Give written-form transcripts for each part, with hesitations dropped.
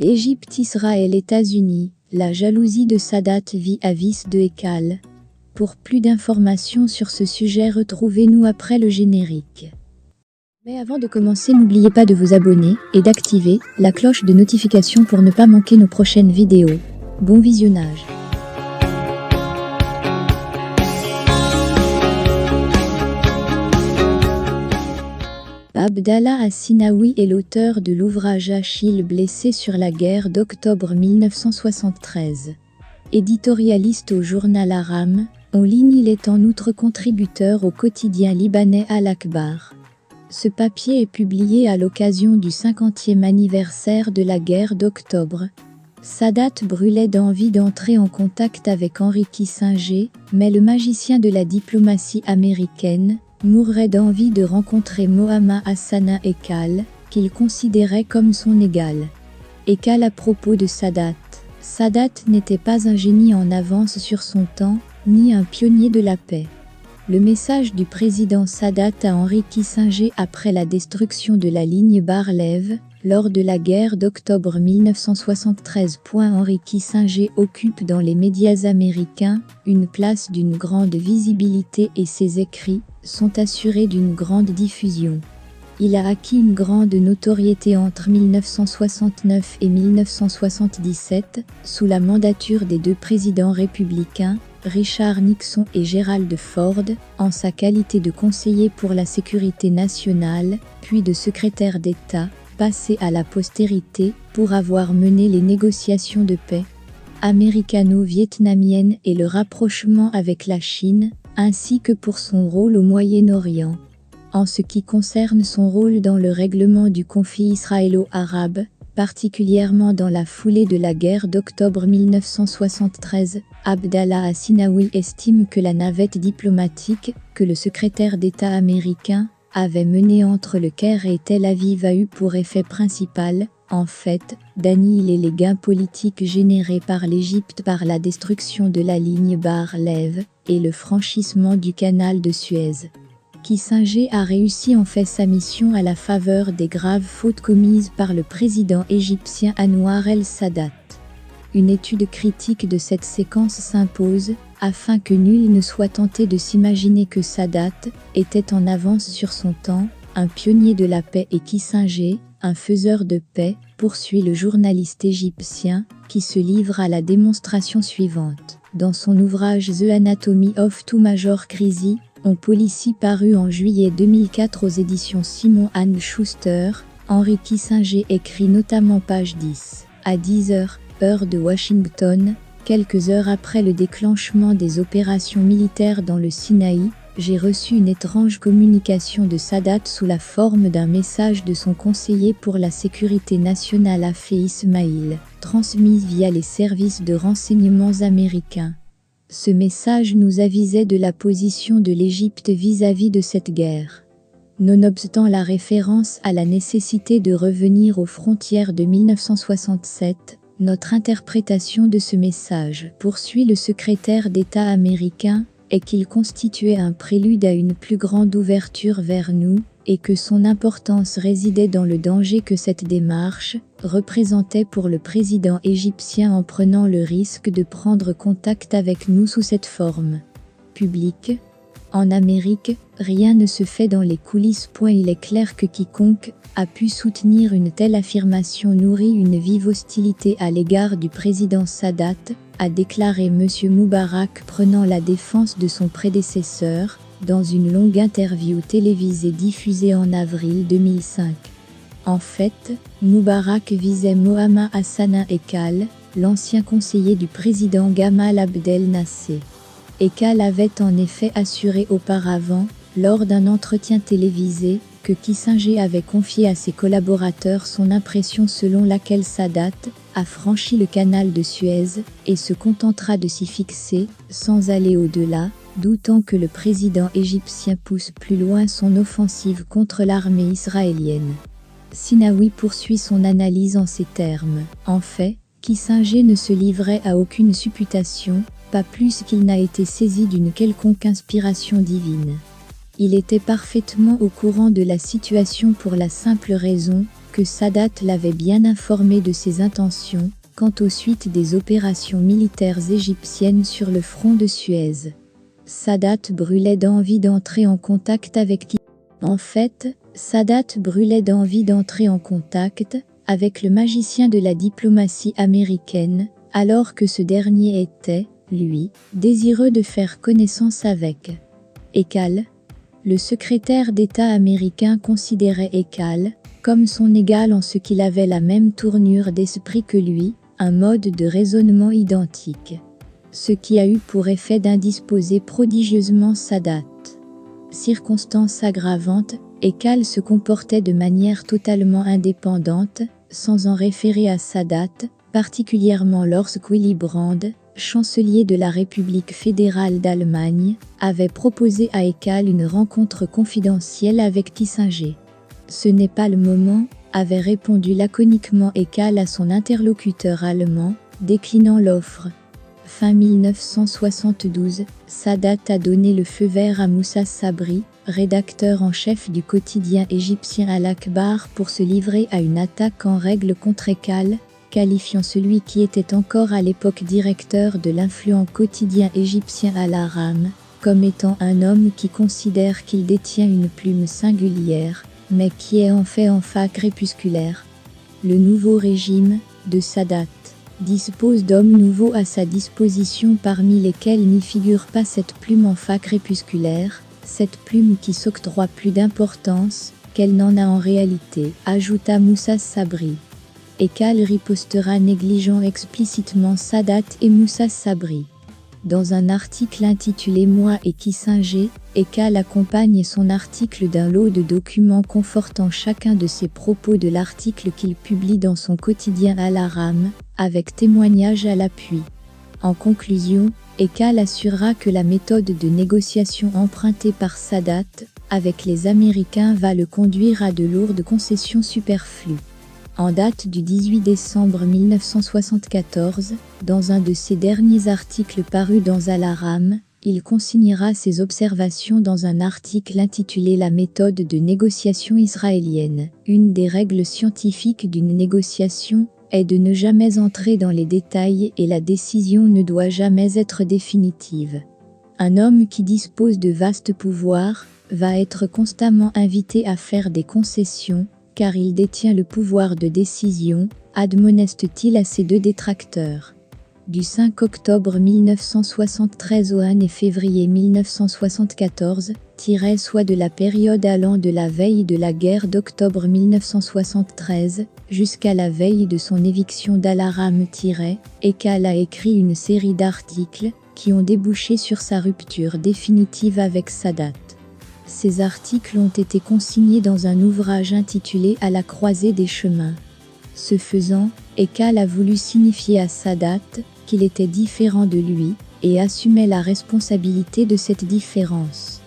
Égypte, Israël, États-Unis, la jalousie de Sadat vis-à-vis de Ekal. Pour plus d'informations sur ce sujet, retrouvez-nous après le générique. Mais avant de commencer, n'oubliez pas de vous abonner et d'activer la cloche de notification pour ne pas manquer nos prochaines vidéos. Bon visionnage. Abdallah Assinaoui est l'auteur de l'ouvrage Achille blessé sur la guerre d'octobre 1973. Éditorialiste au journal Aram, en ligne, il est en outre contributeur au quotidien libanais Al-Akhbar. Ce papier est publié à l'occasion du 50e anniversaire de la guerre d'octobre. Sadat brûlait d'envie d'entrer en contact avec Henry Kissinger, mais le magicien de la diplomatie américaine mourrait d'envie de rencontrer Mohammad Hassan Ekal, qu'il considérait comme son égal. Ekal à propos de Sadat. Sadat n'était pas un génie en avance sur son temps, ni un pionnier de la paix. Le message du président Sadat à Henry Kissinger après la destruction de la ligne Bar-Lev, lors de la guerre d'octobre 1973. Henry Kissinger occupe dans les médias américains une place d'une grande visibilité et ses écrits sont assurés d'une grande diffusion. Il a acquis une grande notoriété entre 1969 et 1977, sous la mandature des deux présidents républicains, Richard Nixon et Gerald Ford, en sa qualité de conseiller pour la sécurité nationale, puis de secrétaire d'État, passé à la postérité pour avoir mené les négociations de paix américano-vietnamiennes et le rapprochement avec la Chine, ainsi que pour son rôle au Moyen-Orient. En ce qui concerne son rôle dans le règlement du conflit israélo-arabe, particulièrement dans la foulée de la guerre d'octobre 1973, Abdallah Assinaoui estime que la navette diplomatique que le secrétaire d'État américain avait menée entre le Caire et Tel Aviv a eu pour effet principal, en fait, d'annihiler les gains politiques générés par l'Égypte par la destruction de la ligne Bar-Lev et le franchissement du canal de Suez. Kissinger a réussi en fait sa mission à la faveur des graves fautes commises par le président égyptien Anwar el-Sadat. Une étude critique de cette séquence s'impose, afin que nul ne soit tenté de s'imaginer que Sadat était en avance sur son temps, un pionnier de la paix, et Kissinger, un faiseur de paix, poursuit le journaliste égyptien, qui se livre à la démonstration suivante. Dans son ouvrage The Anatomy of Two Major Crises, en policy paru en juillet 2004 aux éditions Simon & Schuster, Henry Kissinger écrit notamment page 10. À 10h, heure de Washington, quelques heures après le déclenchement des opérations militaires dans le Sinaï, j'ai reçu une étrange communication de Sadat sous la forme d'un message de son conseiller pour la sécurité nationale Afé Ismail, transmise via les services de renseignements américains. Ce message nous avisait de la position de l'Égypte vis-à-vis de cette guerre. Nonobstant la référence à la nécessité de revenir aux frontières de 1967, notre interprétation de ce message, poursuit le secrétaire d'État américain, est qu'il constituait un prélude à une plus grande ouverture vers nous, et que son importance résidait dans le danger que cette démarche représentait pour le président égyptien en prenant le risque de prendre contact avec nous sous cette forme publique. En Amérique, rien ne se fait dans les coulisses. Il est clair que quiconque a pu soutenir une telle affirmation nourrit une vive hostilité à l'égard du président Sadat, a déclaré M. Moubarak prenant la défense de son prédécesseur, dans une longue interview télévisée diffusée en avril 2005. En fait, Moubarak visait Mohammad Hassan Ekal, l'ancien conseiller du président Gamal Abdel Nasser. Ekal avait en effet assuré auparavant, lors d'un entretien télévisé, que Kissinger avait confié à ses collaborateurs son impression selon laquelle Sadat a franchi le canal de Suez et se contentera de s'y fixer, sans aller au-delà, doutant que le président égyptien pousse plus loin son offensive contre l'armée israélienne. Sinaoui poursuit son analyse en ces termes. En fait, Kissinger ne se livrait à aucune supputation, pas plus qu'il n'a été saisi d'une quelconque inspiration divine. Il était parfaitement au courant de la situation pour la simple raison que Sadat l'avait bien informé de ses intentions quant aux suites des opérations militaires égyptiennes sur le front de Suez. Sadat brûlait d'envie d'entrer en contact avec En fait, Sadat brûlait d'envie d'entrer en contact avec le magicien de la diplomatie américaine, alors que ce dernier était, lui, désireux de faire connaissance avec Ekal. Le secrétaire d'État américain considérait Ekal comme son égal en ce qu'il avait la même tournure d'esprit que lui, un mode de raisonnement identique. Ce qui a eu pour effet d'indisposer prodigieusement Sadat. Circonstance aggravante, Ekal se comportait de manière totalement indépendante, sans en référer à Sadat, particulièrement lorsque Willy Brandt, chancelier de la République fédérale d'Allemagne, avait proposé à Ekal une rencontre confidentielle avec Kissinger. « Ce n'est pas le moment », avait répondu laconiquement Ekal à son interlocuteur allemand, déclinant l'offre. Fin 1972, Sadat a donné le feu vert à Moussa Sabri, rédacteur en chef du quotidien égyptien Al-Akhbar, pour se livrer à une attaque en règle contre Ekal, qualifiant celui qui était encore à l'époque directeur de l'influent quotidien égyptien Al-Ahram comme étant un homme qui considère qu'il détient une plume singulière, mais qui est en fait crépusculaire. Le nouveau régime de Sadat dispose d'hommes nouveaux à sa disposition parmi lesquels n'y figure pas cette plume crépusculaire, cette plume qui s'octroie plus d'importance qu'elle n'en a en réalité, ajouta Moussa Sabri. Ekal ripostera négligeant explicitement Sadat et Moussa Sabri. Dans un article intitulé Moi et Kissinger, Ekal accompagne son article d'un lot de documents confortant chacun de ses propos de l'article qu'il publie dans son quotidien Al-Ahram, avec témoignage à l'appui. En conclusion, Ekal assurera que la méthode de négociation empruntée par Sadat avec les Américains va le conduire à de lourdes concessions superflues. En date du 18 décembre 1974, dans un de ses derniers articles parus dans Al-Ahram, il consignera ses observations dans un article intitulé La méthode de négociation israélienne. Une des règles scientifiques d'une négociation est de ne jamais entrer dans les détails et la décision ne doit jamais être définitive. Un homme qui dispose de vastes pouvoirs va être constamment invité à faire des concessions, car il détient le pouvoir de décision, admoneste-t-il à ses deux détracteurs. Du 5 octobre 1973 au 1 février 1974, soit de la période allant de la veille de la guerre d'octobre 1973 jusqu'à la veille de son éviction d'Al-Ahram, Ekal a écrit une série d'articles qui ont débouché sur sa rupture définitive avec Sadat. Ces articles ont été consignés dans un ouvrage intitulé À la croisée des chemins. Ce faisant, Ekal a voulu signifier à Sadat qu'il était différent de lui et assumait la responsabilité de cette différence.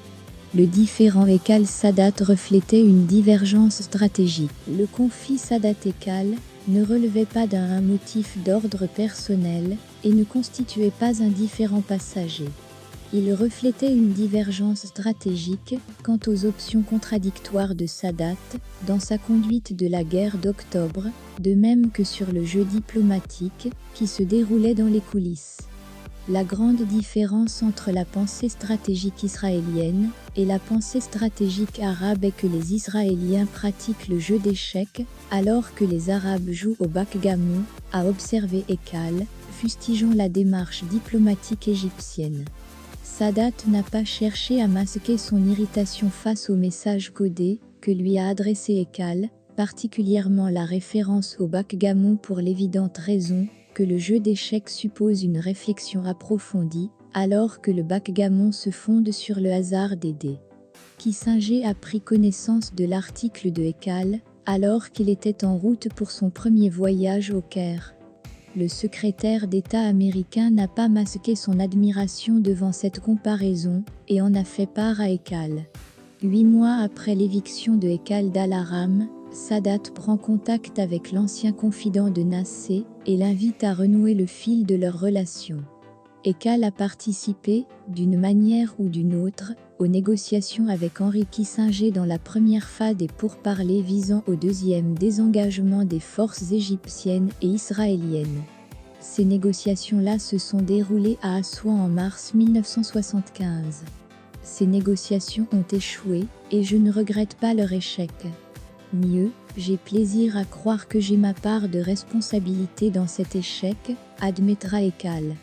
Le différend Ekal-Sadat reflétait une divergence stratégique. Le conflit Sadat-Ekal ne relevait pas d'un motif d'ordre personnel et ne constituait pas un différend passager. Il reflétait une divergence stratégique quant aux options contradictoires de Sadat dans sa conduite de la guerre d'octobre, de même que sur le jeu diplomatique qui se déroulait dans les coulisses. La grande différence entre la pensée stratégique israélienne et la pensée stratégique arabe est que les Israéliens pratiquent le jeu d'échecs alors que les Arabes jouent au backgammon, a observé Ekal, fustigeant la démarche diplomatique égyptienne. Sadat n'a pas cherché à masquer son irritation face au message codé que lui a adressé Ekal, particulièrement la référence au backgammon pour l'évidente raison que le jeu d'échecs suppose une réflexion approfondie, alors que le backgammon se fonde sur le hasard des dés. Kissinger a pris connaissance de l'article de Ekal, alors qu'il était en route pour son premier voyage au Caire. Le secrétaire d'État américain n'a pas masqué son admiration devant cette comparaison et en a fait part à Ekal. 8 mois après l'éviction de Ekal d'Al-Ahram, Sadat prend contact avec l'ancien confident de Nasser et l'invite à renouer le fil de leur relation. Ekal a participé, d'une manière ou d'une autre, aux négociations avec Henry Kissinger dans la première phase des pourparlers visant au deuxième désengagement des forces égyptiennes et israéliennes. Ces négociations-là se sont déroulées à Assouan en mars 1975. Ces négociations ont échoué, et je ne regrette pas leur échec. Mieux, j'ai plaisir à croire que j'ai ma part de responsabilité dans cet échec, admettra Ekal.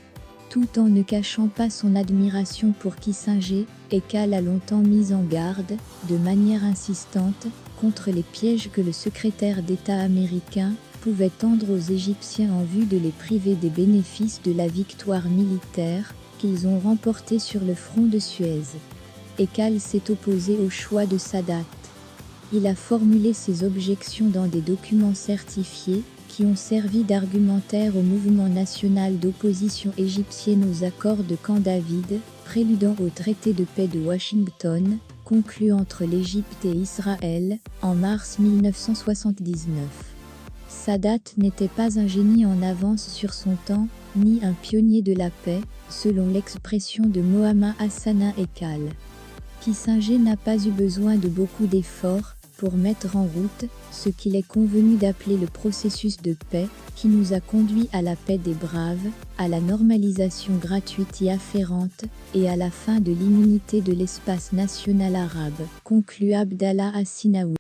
Tout en ne cachant pas son admiration pour Kissinger, Ekal a longtemps mis en garde, de manière insistante, contre les pièges que le secrétaire d'État américain pouvait tendre aux Égyptiens en vue de les priver des bénéfices de la victoire militaire qu'ils ont remportée sur le front de Suez. Ekal s'est opposé au choix de Sadat. Il a formulé ses objections dans des documents certifiés, qui ont servi d'argumentaire au mouvement national d'opposition égyptienne aux accords de Camp David, préludant au traité de paix de Washington, conclu entre l'Égypte et Israël, en mars 1979. Sadat n'était pas un génie en avance sur son temps, ni un pionnier de la paix, selon l'expression de Mohammed Hassana Ekal. Kissinger n'a pas eu besoin de beaucoup d'efforts pour mettre en route ce qu'il est convenu d'appeler le processus de paix, qui nous a conduit à la paix des braves, à la normalisation gratuite y afférente, et à la fin de l'immunité de l'espace national arabe, conclut Abdallah Assinaoui.